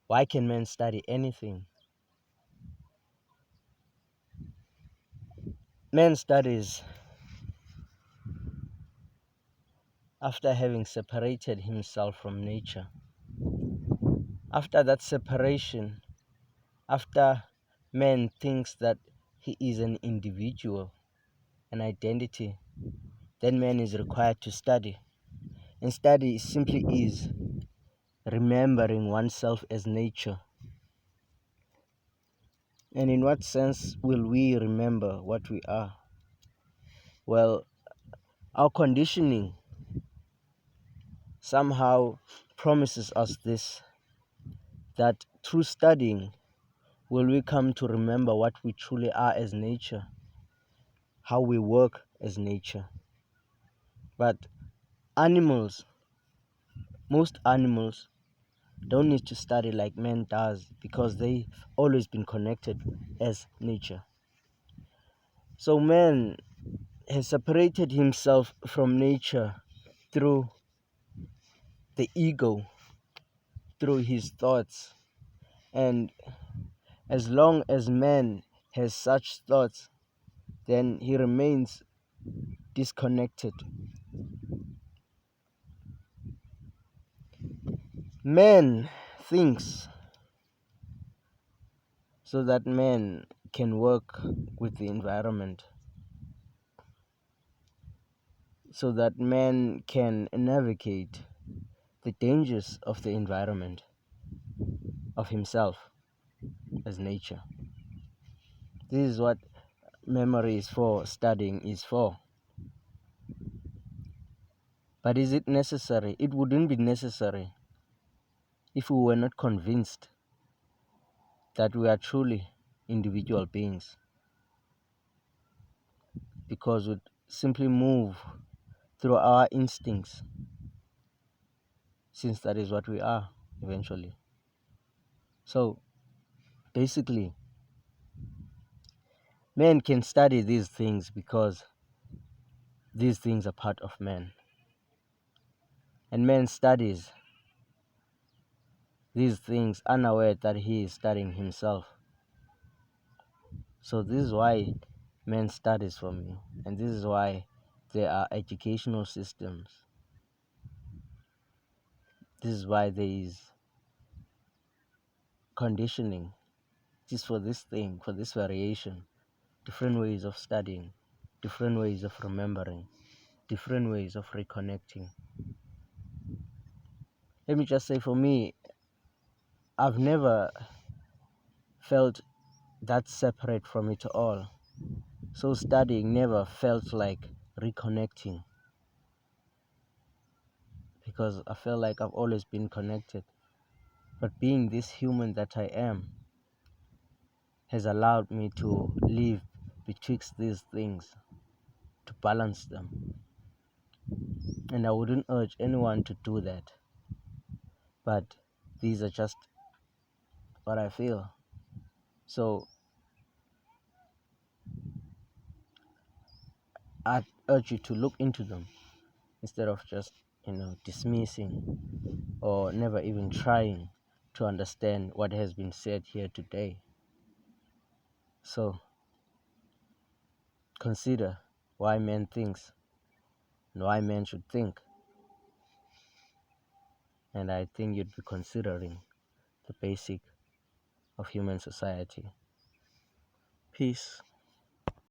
Why can men study anything? Man studies after having separated himself from nature. After that separation, after man thinks that he is an individual, an identity, then man is required to study. And study simply is remembering oneself as nature. And in what sense will we remember what we are? Well, our conditioning somehow promises us this, that through studying will we come to remember what we truly are as nature, how we work as nature. But animals, most animals, don't need to study like man does because they've always been connected as nature. So man has separated himself from nature through the ego, through his thoughts. And as long as man has such thoughts, then he remains disconnected. Man thinks so that man can work with the environment, so that man can navigate the dangers of the environment, of himself as nature. This is what memory is for, studying is for. But is it necessary? It wouldn't be necessary if we were not convinced that we are truly individual beings, because we simply move through our instincts, since that is what we are eventually. So basically, man can study these things because these things are part of man. And man studies these things unaware that he is studying himself. So this is why man studies for me. And this is why there are educational systems. This is why there is conditioning. Just for this thing, for this variation, different ways of studying, different ways of remembering, different ways of reconnecting. Let me just say, for me, I've never felt that separate from it all. So studying never felt like reconnecting, because I felt like I've always been connected. But being this human that I am has allowed me to live betwixt these things, to balance them. And I wouldn't urge anyone to do that. But these are just what I feel. So I urge you to look into them instead of just, dismissing or never even trying to understand what has been said here today. So consider why man thinks and why man should think. And I think you'd be considering the basic of human society. Peace.